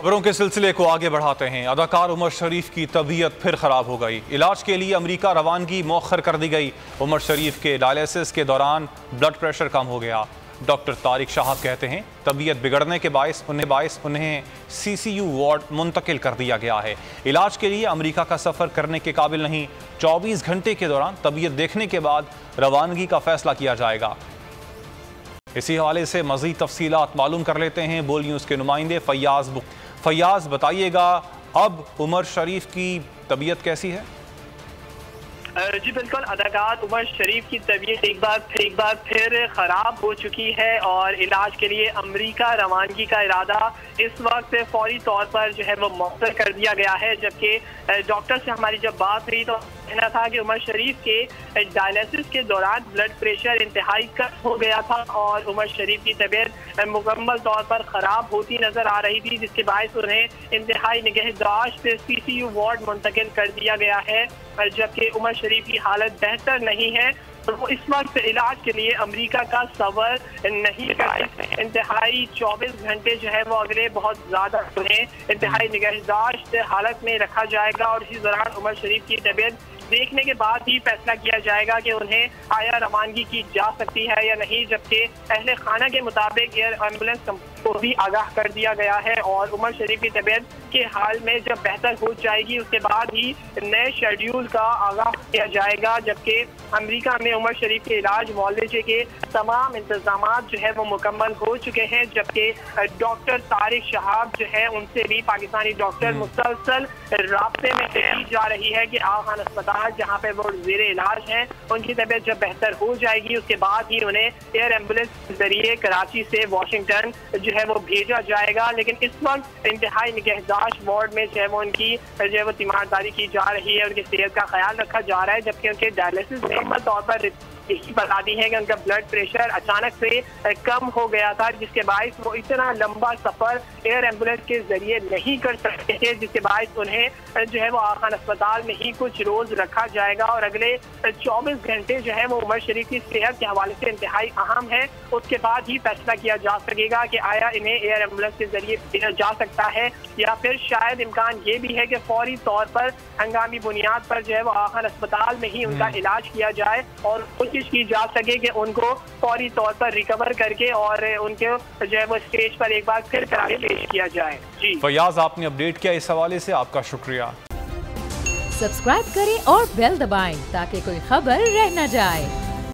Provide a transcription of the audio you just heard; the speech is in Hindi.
खबरों के सिलसिले को आगे बढ़ाते हैं। अदाकार उमर शरीफ की तबीयत फिर खराब हो गई। इलाज के लिए अमेरिका रवानगी मौखर कर दी गई। उमर शरीफ के डायलिसिस के दौरान ब्लड प्रेशर कम हो गया। डॉक्टर तारिक शहाब कहते हैं तबीयत बिगड़ने के बायस उन्हें CCU वार्ड मुंतकिल कर दिया गया है। इलाज के लिए अमेरिका का सफ़र करने के काबिल नहीं। 24 घंटे के दौरान तबीयत देखने के बाद रवानगी का फैसला किया जाएगा। इसी हवाले से मज़ीद तफसीलात मालूम कर लेते हैं बोल न्यूज़ के नुमाइंदे फैयाज बताइएगा, अब उमर शरीफ की तबीयत कैसी है? जी बिल्कुल, अदाकार उमर शरीफ की तबीयत एक बार फिर ख़राब हो चुकी है और इलाज के लिए अमेरिका रवानगी का इरादा इस वक्त फौरी तौर पर जो है वो मौखर कर दिया गया है। जबकि डॉक्टर से हमारी जब बात हुई तो कहना था कि उमर शरीफ के डायलिसिस के दौरान ब्लड प्रेशर इंतहाई कम हो गया था और उमर शरीफ की तबीयत मुकम्मल तौर पर ख़राब होती नज़र आ रही थी, जिसके बायस उन्हें इंतहाई निगहदाश्त CCU वार्ड मुंतकिल कर दिया गया है। जबकि उमर शरीफ की हालत बेहतर नहीं है तो वो इस वक्त इलाज के लिए अमेरिका का सफर नहीं कर सकते। इंतहाई 24 घंटे जो है वो अगले बहुत ज़्यादा उन्हें इंतहाई निगहदाश्त हालत में रखा जाएगा और इसी दौरान उमर शरीफ की तबीयत देखने के बाद ही फैसला किया जाएगा कि उन्हें आया रवानगी की जा सकती है या नहीं। जबकि अहले खाना के मुताबिक एयर एम्बुलेंस को भी आगाह कर दिया गया है और उमर शरीफ की तबीयत के हाल में जब बेहतर हो जाएगी उसके बाद ही नए शेड्यूल का आगाह किया जाएगा। जबकि अमेरिका में उमर शरीफ के इलाज मुआवजे के तमाम इंतजाम जो है वो मुकम्मल हो चुके हैं। जबकि डॉक्टर तारिक शहाब जो है उनसे भी पाकिस्तानी डॉक्टर मुसलसल राब्ते में की जा रही है कि आगा खान अस्पताल जहाँ पे वो ज़ेर इलाज हैं उनकी तबीयत जब बेहतर हो जाएगी उसके बाद ही उन्हें एयर एम्बुलेंस के जरिए कराची से वाशिंगटन जो है वो भेजा जाएगा। लेकिन इस वक्त इंतहाई निगहदाश्त वार्ड में जो है वो उनकी जो है वो तीमारदारी की जा रही है, उनकी सेहत का ख्याल रखा जा रहा है। जबकि उनके डायलिसिस मुकम्मल तौर पर यही बता दी है कि उनका ब्लड प्रेशर अचानक से कम हो गया था, जिसके बायस वो इतना लंबा सफर एयर एम्बुलेंस के जरिए नहीं कर सकते थे, जिसके बायस उन्हें जो है वो आगा खान अस्पताल में ही कुछ रोज रखा जाएगा और अगले 24 घंटे जो है वो उमर शरीफ की सेहत के हवाले से इंतहाई अहम है। उसके बाद ही फैसला किया जा सकेगा कि आया इन्हें एयर एम्बुलेंस के जरिए भेजा जा सकता है या फिर शायद इम्कान ये भी है कि फौरी तौर पर हंगामी बुनियाद पर जो है वो आगा खान अस्पताल में ही उनका इलाज किया जाए और कोशिश की जा सके कि उनको फौरी तौर पर रिकवर करके और उनके जो है वो स्टेज पर एक बार फिर कराके पेश किया जाए। जी फैयाज, आपने अपडेट किया, इस हवाले से आपका शुक्रिया। सब्सक्राइब करें और बेल दबाएं ताकि कोई खबर रह न जाए।